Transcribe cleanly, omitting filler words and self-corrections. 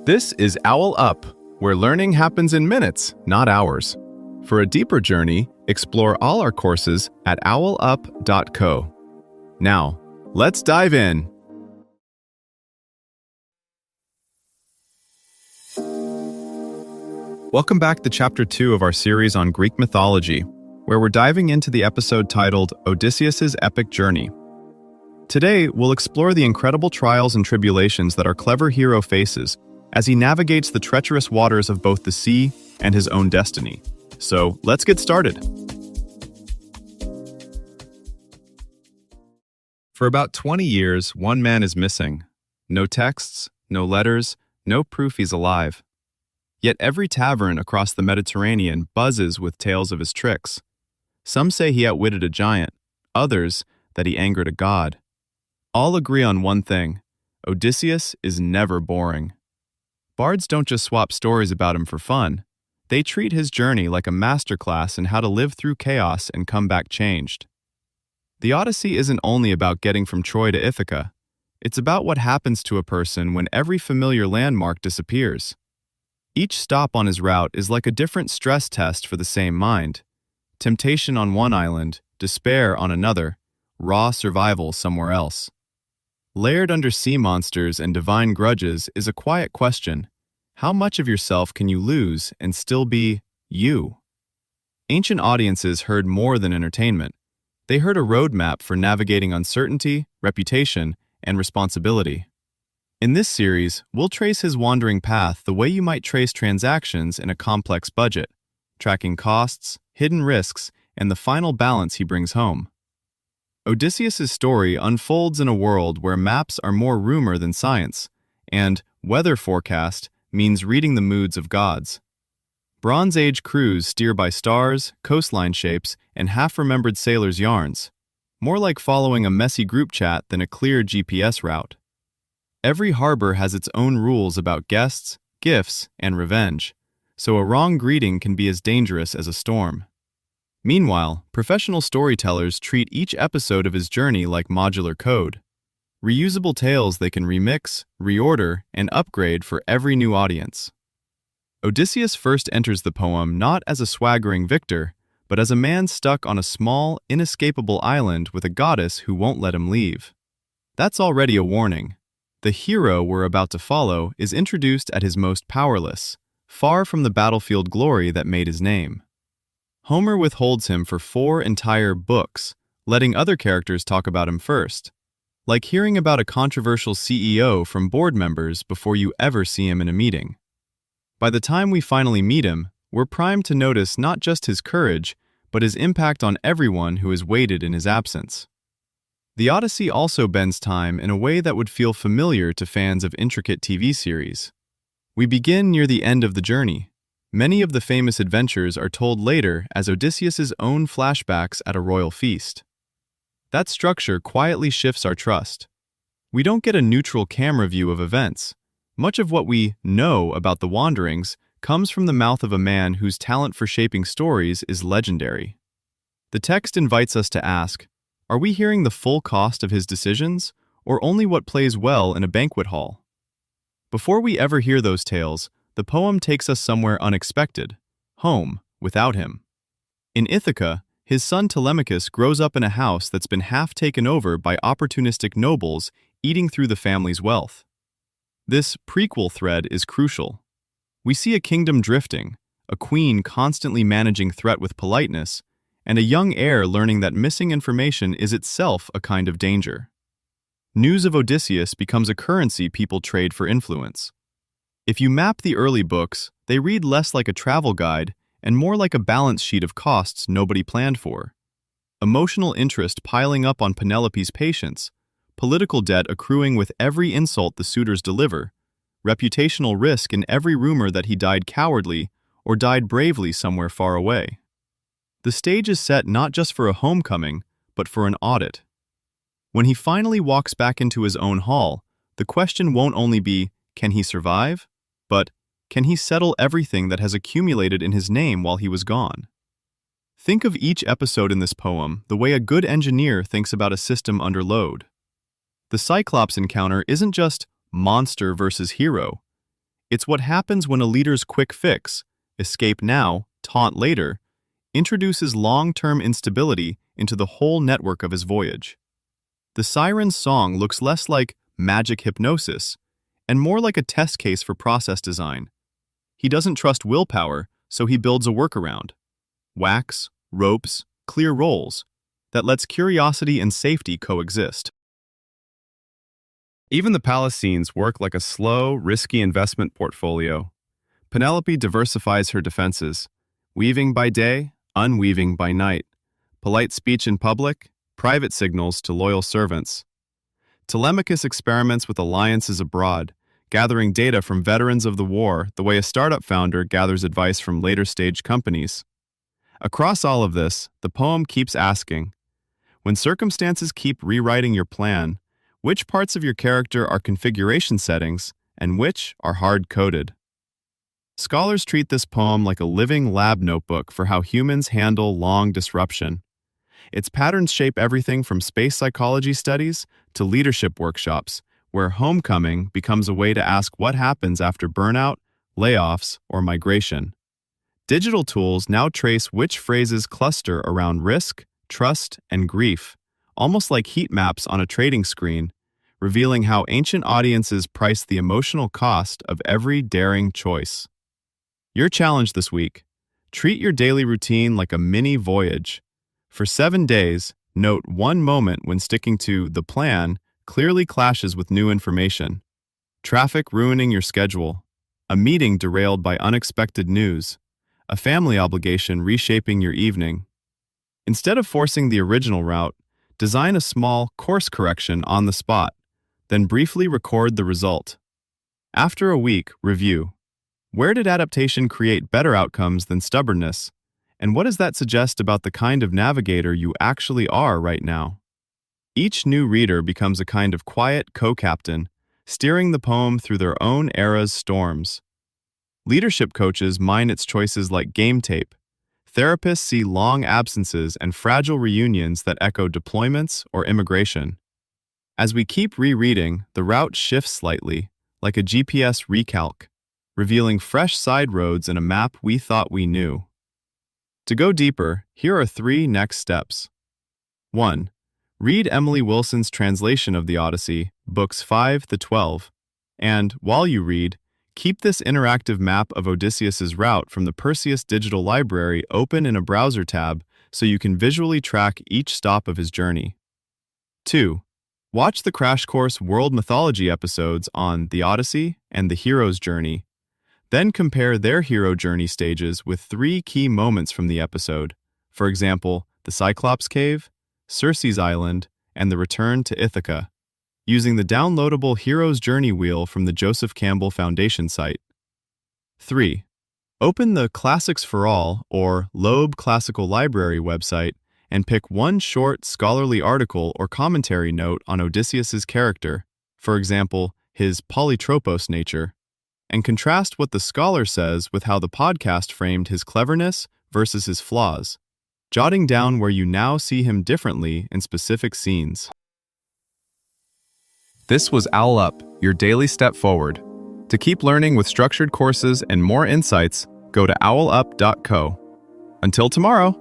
This is OwlUp, where learning happens in minutes, not hours. For a deeper journey, explore all our courses at owlup.co. Now, let's dive in. Welcome back to Chapter 2 of our series on Greek mythology, where we're diving into the episode titled Odysseus's Epic Journey. Today, we'll explore the incredible trials and tribulations that our clever hero faces as he navigates the treacherous waters of both the sea and his own destiny. So, let's get started. For about 20 years, one man is missing. No texts, no letters, no proof he's alive. Yet every tavern across the Mediterranean buzzes with tales of his tricks. Some say he outwitted a giant, others that he angered a god. All agree on one thing: Odysseus is never boring. Bards don't just swap stories about him for fun. They treat his journey like a masterclass in how to live through chaos and come back changed. The Odyssey isn't only about getting from Troy to Ithaca. It's about what happens to a person when every familiar landmark disappears. Each stop on his route is like a different stress test for the same mind. Temptation on one island, despair on another, raw survival somewhere else. Layered under sea monsters and divine grudges is a quiet question. How much of yourself can you lose and still be you? Ancient audiences heard more than entertainment. They heard a roadmap for navigating uncertainty, reputation, and responsibility. In this series, we'll trace his wandering path the way you might trace transactions in a complex budget, tracking costs, hidden risks, and the final balance he brings home. Odysseus's story unfolds in a world where maps are more rumor than science, and weather forecast means reading the moods of gods. Bronze Age crews steer by stars, coastline shapes, and half-remembered sailors' yarns, more like following a messy group chat than a clear GPS route. Every harbor has its own rules about guests, gifts, and revenge, so a wrong greeting can be as dangerous as a storm. Meanwhile, professional storytellers treat each episode of his journey like modular code, reusable tales they can remix, reorder, and upgrade for every new audience. Odysseus first enters the poem not as a swaggering victor, but as a man stuck on a small, inescapable island with a goddess who won't let him leave. That's already a warning. The hero we're about to follow is introduced at his most powerless, far from the battlefield glory that made his name. Homer withholds him for 4 entire books, letting other characters talk about him first, like hearing about a controversial CEO from board members before you ever see him in a meeting. By the time we finally meet him, we're primed to notice not just his courage, but his impact on everyone who has waited in his absence. The Odyssey also bends time in a way that would feel familiar to fans of intricate TV series. We begin near the end of the journey. Many of the famous adventures are told later as Odysseus's own flashbacks at a royal feast. That structure quietly shifts our trust. We don't get a neutral camera view of events. Much of what we know about the wanderings comes from the mouth of a man whose talent for shaping stories is legendary. The text invites us to ask, are we hearing the full cost of his decisions, or only what plays well in a banquet hall? Before we ever hear those tales, the poem takes us somewhere unexpected, home, without him. In Ithaca, his son Telemachus grows up in a house that's been half taken over by opportunistic nobles eating through the family's wealth. This prequel thread is crucial. We see a kingdom drifting, a queen constantly managing threat with politeness, and a young heir learning that missing information is itself a kind of danger. News of Odysseus becomes a currency people trade for influence. If you map the early books, they read less like a travel guide and more like a balance sheet of costs nobody planned for. Emotional interest piling up on Penelope's patience, political debt accruing with every insult the suitors deliver, reputational risk in every rumor that he died cowardly or died bravely somewhere far away. The stage is set not just for a homecoming, but for an audit. When he finally walks back into his own hall, the question won't only be, can he survive? But, can he settle everything that has accumulated in his name while he was gone? Think of each episode in this poem the way a good engineer thinks about a system under load. The Cyclops encounter isn't just monster versus hero. It's what happens when a leader's quick fix, escape now, taunt later, introduces long-term instability into the whole network of his voyage. The siren's song looks less like magic hypnosis and more like a test case for process design. He doesn't trust willpower, so he builds a workaround. Wax, ropes, clear roles that lets curiosity and safety coexist. Even the palace scenes work like a slow, risky investment portfolio. Penelope diversifies her defenses, weaving by day, unweaving by night, polite speech in public, private signals to loyal servants. Telemachus experiments with alliances abroad, gathering data from veterans of the war the way a startup founder gathers advice from later-stage companies. Across all of this, the poem keeps asking, when circumstances keep rewriting your plan, which parts of your character are configuration settings and which are hard-coded? Scholars treat this poem like a living lab notebook for how humans handle long disruption. Its patterns shape everything from space psychology studies to leadership workshops, where homecoming becomes a way to ask what happens after burnout, layoffs, or migration. Digital tools now trace which phrases cluster around risk, trust, and grief, almost like heat maps on a trading screen, revealing how ancient audiences price the emotional cost of every daring choice. Your challenge this week: treat your daily routine like a mini voyage. For 7 days, note one moment when sticking to the plan clearly clashes with new information. Traffic ruining your schedule, a meeting derailed by unexpected news, a family obligation reshaping your evening. Instead of forcing the original route, design a small course correction on the spot, then briefly record the result. After a week, review. Where did adaptation create better outcomes than stubbornness? And what does that suggest about the kind of navigator you actually are right now? Each new reader becomes a kind of quiet co-captain, steering the poem through their own era's storms. Leadership coaches mine its choices like game tape. Therapists see long absences and fragile reunions that echo deployments or immigration. As we keep rereading, the route shifts slightly, like a GPS recalc, revealing fresh side roads in a map we thought we knew. To go deeper, here are 3 next steps. 1. Read Emily Wilson's translation of the Odyssey, books 5 to 12, and, while you read, keep this interactive map of Odysseus's route from the Perseus Digital Library open in a browser tab so you can visually track each stop of his journey. 2. Watch the Crash Course World Mythology episodes on the Odyssey and the hero's journey. Then compare their hero journey stages with 3 key moments from the episode, for example, the Cyclops Cave, Circe's Island, and the return to Ithaca, using the downloadable Hero's Journey wheel from the Joseph Campbell Foundation site. 3. Open the Classics for All, or Loeb Classical Library website and pick one short scholarly article or commentary note on Odysseus's character, for example, his polytropos nature, and contrast what the scholar says with how the podcast framed his cleverness versus his flaws, jotting down where you now see him differently in specific scenes. This was OwlUp, your daily step forward. To keep learning with structured courses and more insights, go to owlup.co. Until tomorrow!